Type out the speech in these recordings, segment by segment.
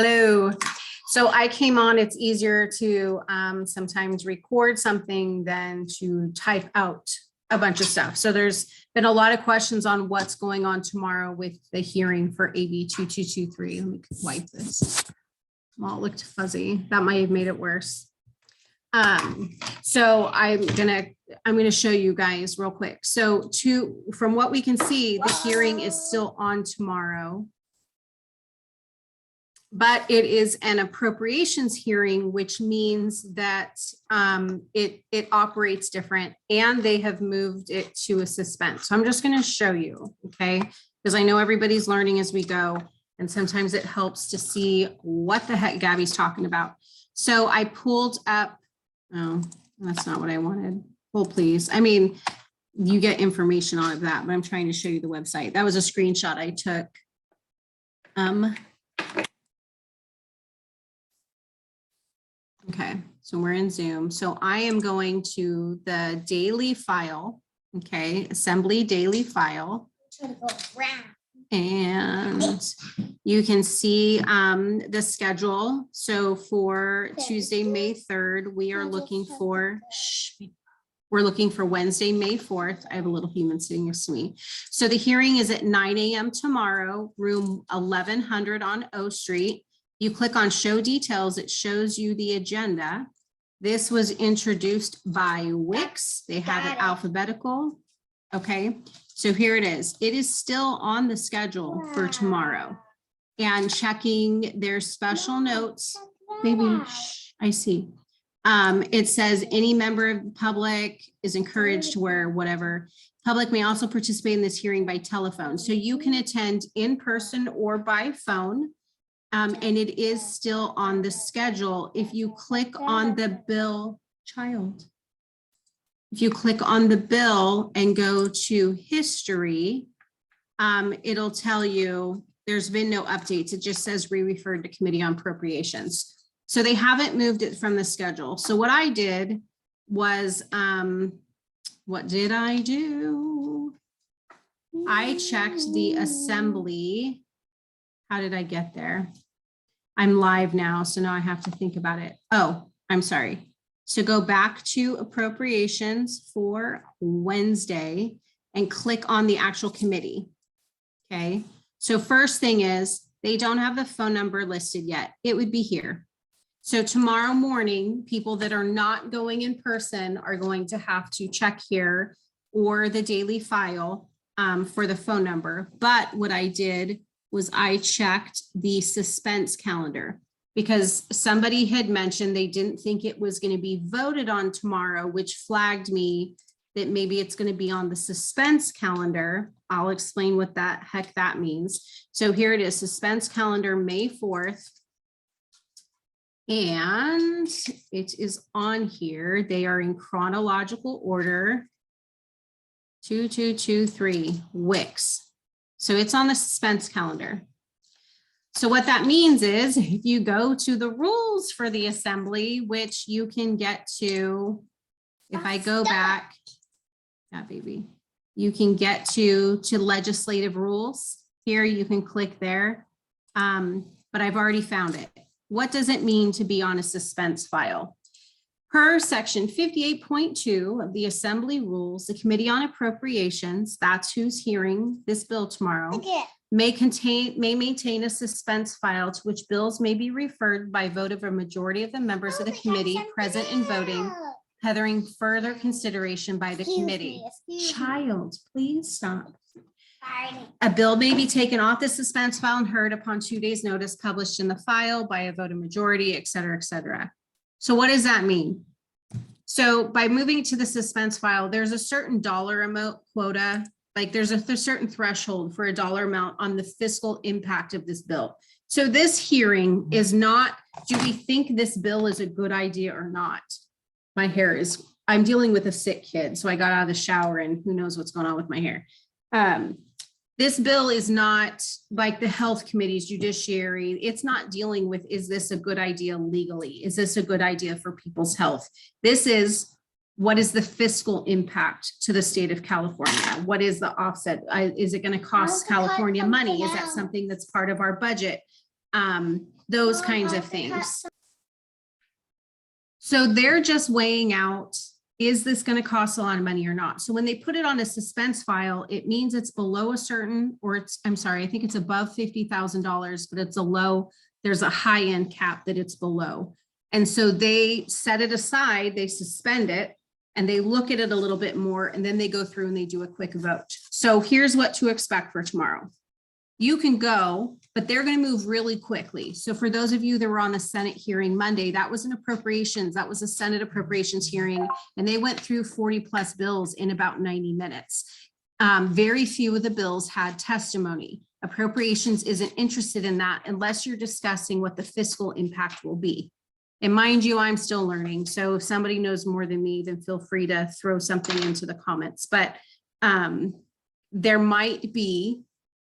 Hello. So I came on, it's easier to sometimes record something than to type out a bunch of stuff. So there's been a lot of questions on what's going on tomorrow with the hearing for AB2223. Let me wipe this. Well, it looked fuzzy. That might have made it worse. So I'm gonna show you guys real quick. So from what we can see, the hearing is still on tomorrow. But it is an appropriations hearing, which means that it operates different, and they have moved it to a suspense. So I'm just going to show you, okay? Because I know everybody's learning as we go, and sometimes it helps to see what the heck Gabby's talking about. So I pulled up, oh, that's not what I wanted. Hold please. I mean, you get information out of that, but I'm trying to show you the website. That was a screenshot I took. Okay, so we're in Zoom. So I am going to the daily file, okay, assembly daily file. And you can see the schedule. So for Tuesday, May 3rd, we are looking for, we're looking for Wednesday, May 4th. I have a little human sitting next to me. So the hearing is at 9 a.m. tomorrow, room 1100 on O Street. You click on show details, it shows you the agenda. This was introduced by Wix. They have it alphabetical. Okay, so here it is. It is still on the schedule for tomorrow. And checking their special notes, maybe, I see. It says any member of the public is encouraged to wear whatever. Public may also participate in this hearing by telephone. So you can attend in person or by phone. And it is still on the schedule. If you click on the bill, if you click on the bill and go to history, it'll tell you there's been no updates. It just says re-referred to Committee on Appropriations. So they haven't moved it from the schedule. So what I did was, what did I do? I checked the assembly. How did I get there? I'm live now, so now I have to think about it. Oh, I'm sorry. So go back to appropriations for Wednesday and click on the actual committee. Okay, so first thing is they don't have the phone number listed yet. It would be here. So tomorrow morning, people that are not going in person are going to have to check here or the daily file for the phone number. But what I did was I checked the suspense calendar because somebody had mentioned they didn't think it was going to be voted on tomorrow, which flagged me that maybe it's going to be on the suspense calendar. I'll explain what that heck that means. So here it is, suspense calendar, May 4th. And it is on here. They are in chronological order. 2223 Wix. So it's on the suspense calendar. So what that means is if you go to the rules for the assembly, which you can get to, if I go back, yeah, baby, you can get to legislative rules. Here you can click there, but I've already found it. What does it mean to be on a suspense file? Per section 58.2 of the Assembly Rules, the Committee on Appropriations, that's who's hearing this bill tomorrow, may maintain a suspense file to which bills may be referred by vote of a majority of the members of the committee present and voting, pending further consideration by the committee. Child, please stop. A bill may be taken off the suspense file and heard upon 2 days' notice, published in the file by a vote of majority, et cetera, et cetera. So what does that mean? So by moving to the suspense file, there's a certain dollar amount quota, like there's a certain threshold for a dollar amount on the fiscal impact of this bill. So this hearing is not, do we think this bill is a good idea or not? My hair is, I'm dealing with a sick kid, so I got out of the shower and who knows what's going on with my hair. This bill is not like the health committee's judiciary. It's not dealing with, is this a good idea legally? Is this a good idea for people's health? This is, what is the fiscal impact to the state of California? What is the offset? Is it going to cost California money? Is that something that's part of our budget? those kinds of things. So they're just weighing out, is this going to cost a lot of money or not? So when they put it on a suspense file, it means it's below a certain, or it's, I'm sorry, I think it's above $50,000, but it's a low, there's a high end cap that it's below. And so they set it aside, they suspend it, and they look at it a little bit more, and then they go through and they do a quick vote. So here's what to expect for tomorrow. You can go, but they're going to move really quickly. So for those of you that were on the Senate hearing Monday, that was an appropriations, that was a Senate appropriations hearing, and they went through 40 plus bills in about 90 minutes. Very few of the bills had testimony. Appropriations isn't interested in that unless you're discussing what the fiscal impact will be. And mind you, I'm still learning. So if somebody knows more than me, then feel free to throw something into the comments. But there might be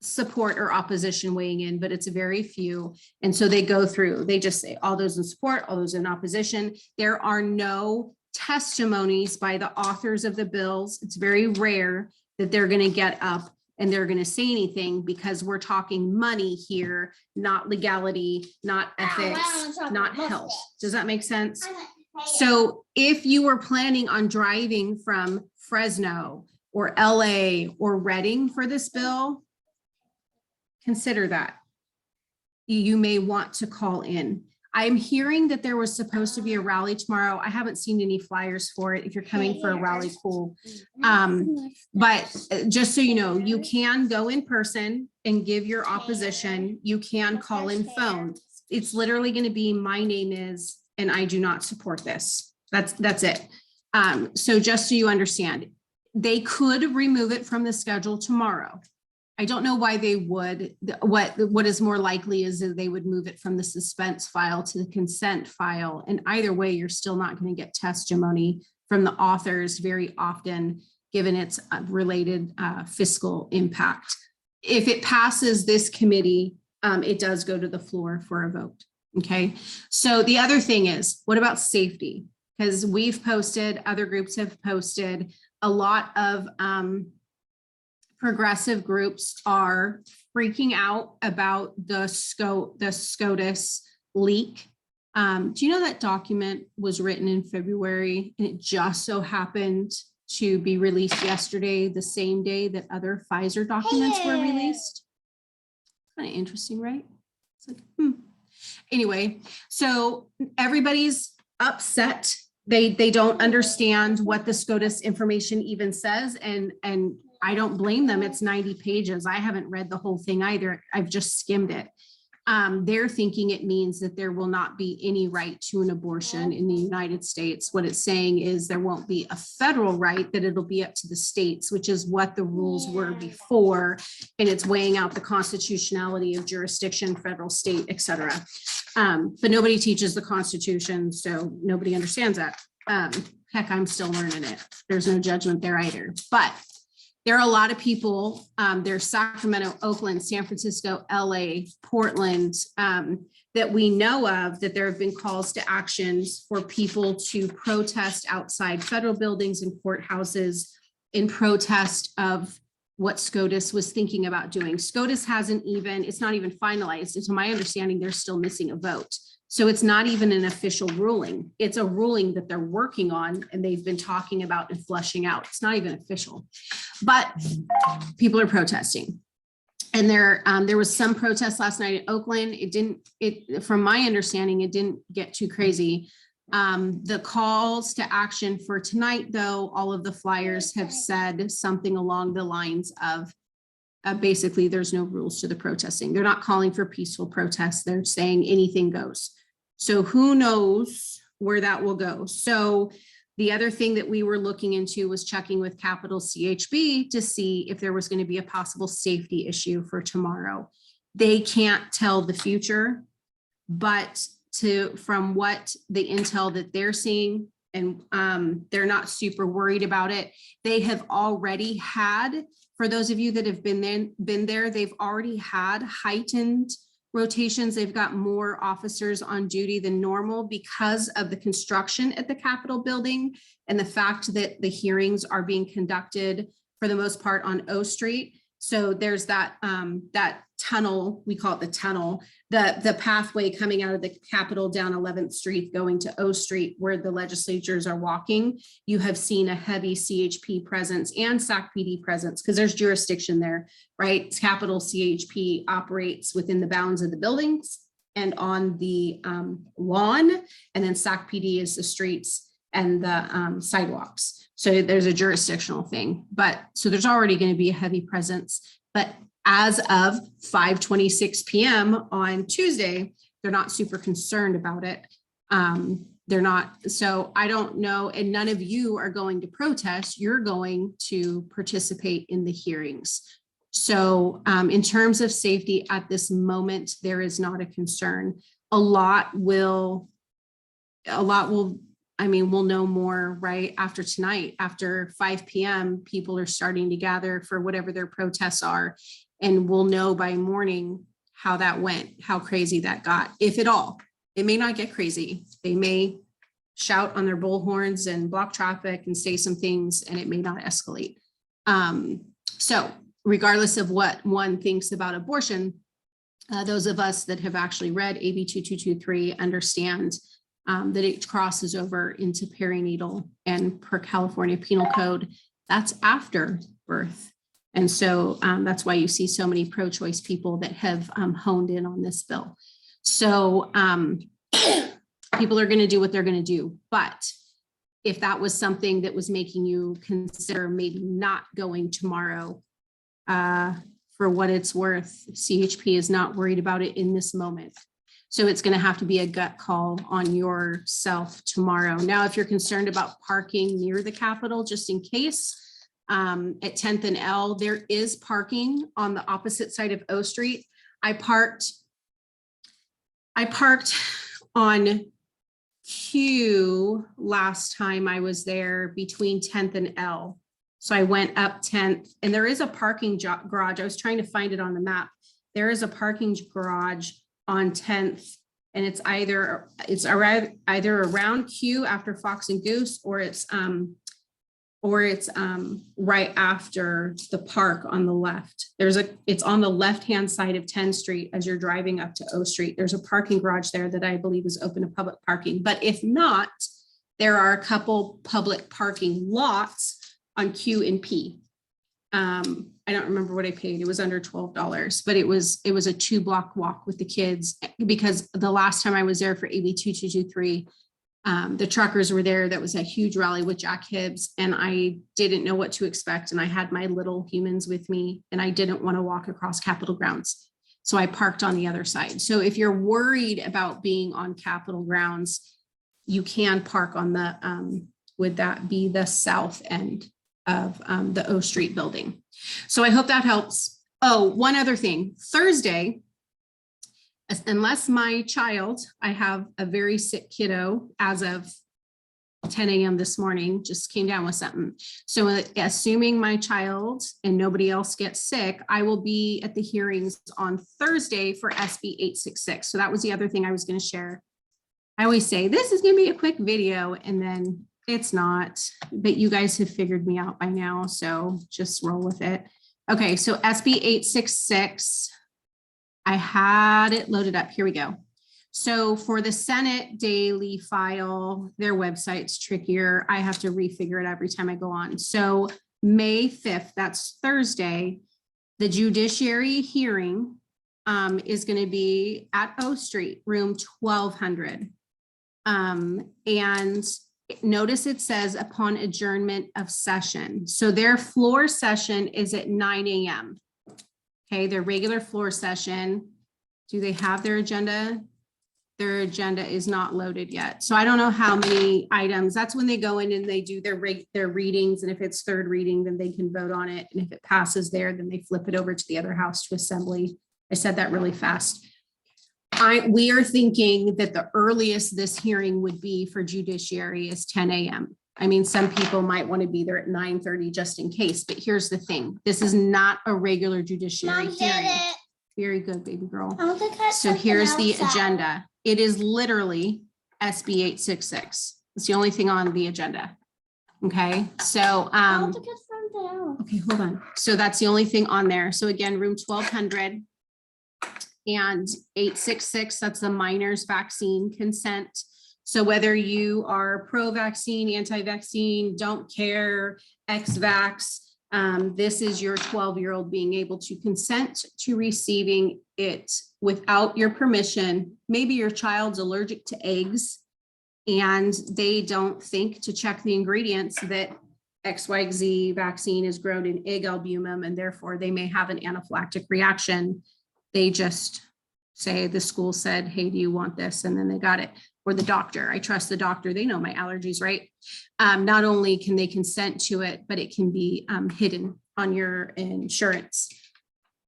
support or opposition weighing in, but it's very few. And so they go through, they just say all those in support, all those in opposition. There are no testimonies by the authors of the bills. It's very rare that they're going to get up and they're going to say anything, because we're talking money here, not legality, not ethics, not health. Does that make sense? So if you were planning on driving from Fresno or LA or Reading for this bill, consider that. You may want to call in. I'm hearing that there was supposed to be a rally tomorrow. I haven't seen any flyers for it. If you're coming for a rally, cool. But just so you know, you can go in person and give your opposition. You can call in phone. It's literally going to be, my name is, and I do not support this. That's it. So just so you understand, they could remove it from the schedule tomorrow. I don't know why they would. What is more likely is that they would move it from the suspense file to the consent file. And either way, you're still not going to get testimony from the authors very often, given its related fiscal impact. If it passes this committee, it does go to the floor for a vote. Okay. So the other thing is, what about safety? Because we've posted, other groups have posted, a lot of progressive groups are freaking out about the SCOTUS leak. Do you know that document was written in February and it just so happened to be released yesterday, the same day that other Pfizer documents were released? Kind of interesting, right? It's like, Anyway, so everybody's upset. They don't understand what the SCOTUS information even says, and I don't blame them. It's 90 pages. I haven't read the whole thing either. I've just skimmed it. They're thinking it means that there will not be any right to an abortion in the United States. What it's saying is there won't be a federal right, that it'll be up to the states, which is what the rules were before. And it's weighing out the constitutionality of jurisdiction, federal, state, et cetera. But nobody teaches the Constitution, so nobody understands that. Heck, I'm still learning it. There's no judgment there either. But there are a lot of people, there's Sacramento, Oakland, San Francisco, LA, Portland, that we know of, that there have been calls to actions for people to protest outside federal buildings and courthouses in protest of what SCOTUS was thinking about doing. SCOTUS hasn't even, it's not even finalized. And to my understanding, they're still missing a vote. So it's not even an official ruling. It's a ruling that they're working on and they've been talking about and fleshing out. It's not even official, but people are protesting. And there was some protest last night in Oakland. From my understanding, it didn't get too crazy. The calls to action for tonight, though, all of the flyers have said something along the lines of, basically, there's no rules to the protesting. They're not calling for peaceful protests. They're saying anything goes. So who knows where that will go. So the other thing that we were looking into was checking with Capital CHB to see if there was going to be a possible safety issue for tomorrow. They can't tell the future, but from what the intel that they're seeing, and they're not super worried about it. They have already had, for those of you that have been there, they've already had heightened rotations. They've got more officers on duty than normal because of the construction at the Capitol building and the fact that the hearings are being conducted for the most part on O Street. So there's that that tunnel, we call it the tunnel, the pathway coming out of the Capitol down 11th Street going to O Street where the legislatures are walking. You have seen a heavy CHP presence and SAC PD presence because there's jurisdiction there, right? Capitol CHP operates within the bounds of the buildings and on the lawn, and then SAC PD is the streets and the sidewalks. So there's a jurisdictional thing, but so there's already going to be a heavy presence. But as of 5:26 p.m. on Tuesday, they're not super concerned about it. They're not. So I don't know. And none of you are going to protest. You're going to participate in the hearings. So in terms of safety at this moment, there is not a concern. A lot will, I mean, we'll know more right after tonight. After 5 p.m., people are starting to gather for whatever their protests are. And we'll know by morning how that went, how crazy that got, if at all. It may not get crazy. They may shout on their bullhorns and block traffic and say some things, and it may not escalate. So regardless of what one thinks about abortion, those of us that have actually read AB2223 understand that it crosses over into perinatal, and per California Penal Code, that's after birth. And so that's why you see so many pro-choice people that have honed in on this bill. So people are going to do what they're going to do. But if that was something that was making you consider maybe not going tomorrow, for what it's worth, CHP is not worried about it in this moment. So it's going to have to be a gut call on yourself tomorrow. Now, if you're concerned about parking near the Capitol, just in case, at 10th and L, there is parking on the opposite side of O Street. I parked on Q last time I was there between 10th and L. So I went up 10th, and there is a parking garage. I was trying to find it on the map. There is a parking garage on 10th, and it's either around Q after Fox and Goose, or it's right after the park on the left. It's on the left-hand side of 10th Street as you're driving up to O Street. There's a parking garage there that I believe is open to public parking. But if not, there are a couple public parking lots on Q and P. I don't remember what I paid. It was under $12, but it was a 2-block walk with the kids, because the last time I was there for AB2223, the truckers were there. That was a huge rally with Jack Hibbs, and I didn't know what to expect. And I had my little humans with me, and I didn't want to walk across Capitol grounds. So I parked on the other side. So if you're worried about being on Capitol grounds, you can park on the, would that be the south end of the O Street building. So I hope that helps. Oh, one other thing, Thursday, unless my child, I have a very sick kiddo as of 10 a.m. this morning, just came down with something. So assuming my child and nobody else gets sick, I will be at the hearings on Thursday for SB866. So that was the other thing I was going to share. I always say this is going to be a quick video, and then it's not, but you guys have figured me out by now, so just roll with it. Okay, so SB866, I had it loaded up. Here we go. So for the Senate daily file, their website's trickier. I have to refigure it every time I go on. So May 5th, that's Thursday, the judiciary hearing is going to be at O Street, room 1200. And notice it says upon adjournment of session. So their floor session is at 9 a.m. Okay, their regular floor session. Do they have their agenda? Their agenda is not loaded yet. So I don't know how many items. That's when they go in and they do their readings. And if it's third reading, then they can vote on it. And if it passes there, then they flip it over to the other house to assembly. I said that really fast. We are thinking that the earliest this hearing would be for judiciary is 10 a.m. I mean, some people might want to be there at 9:30 just in case, but here's the thing. This is not a regular judiciary hearing. Very good, baby girl. So here's the agenda. It is literally SB866. It's the only thing on the agenda. Okay, so Okay, hold on. So that's the only thing on there. So again, room 1200 and 866, that's the minors vaccine consent. So whether you are pro-vaccine, anti-vaccine, don't care, ex-vax, this is your 12-year-old being able to consent to receiving it without your permission. Maybe your child's allergic to eggs and they don't think to check the ingredients that XYZ vaccine is grown in egg albumin, and therefore they may have an anaphylactic reaction. They just say the school said, hey, do you want this? And then they got it. Or the doctor, I trust the doctor, they know my allergies, right? Not only can they consent to it, but it can be hidden on your insurance.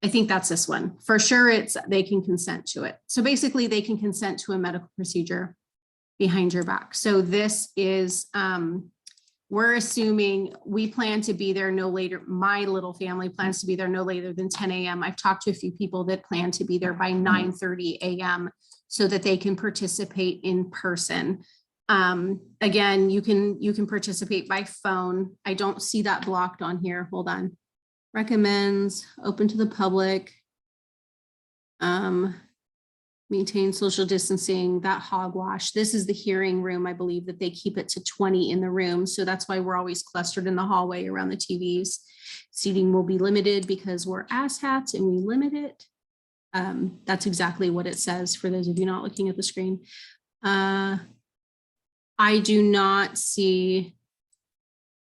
I think that's this one. For sure, they can consent to it. So basically they can consent to a medical procedure behind your back. So this is, we're assuming we plan to be there no later. My little family plans to be there no later than 10 a.m. I've talked to a few people that plan to be there by 9:30 a.m. so that they can participate in person. Again, you can participate by phone. I don't see that blocked on here. Hold on. Recommends open to the public. Maintain social distancing, that hogwash. This is the hearing room. I believe that they keep it to 20 in the room. So that's why we're always clustered in the hallway around the TVs. Seating will be limited because we're asshats and we limit it. That's exactly what it says for those of you not looking at the screen. I do not see.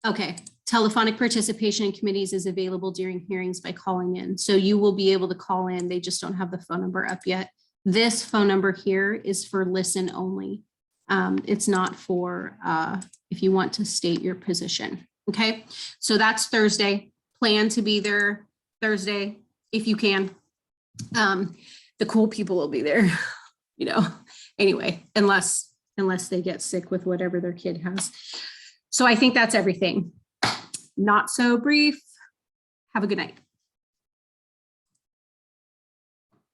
Okay, telephonic participation in committees is available during hearings by calling in. So you will be able to call in. They just don't have the phone number up yet. This phone number here is for listen only. It's not for if you want to state your position. Okay, so that's Thursday. Plan to be there Thursday if you can. The cool people will be there, you know, anyway, unless they get sick with whatever their kid has. So I think that's everything. Not so brief. Have a good night.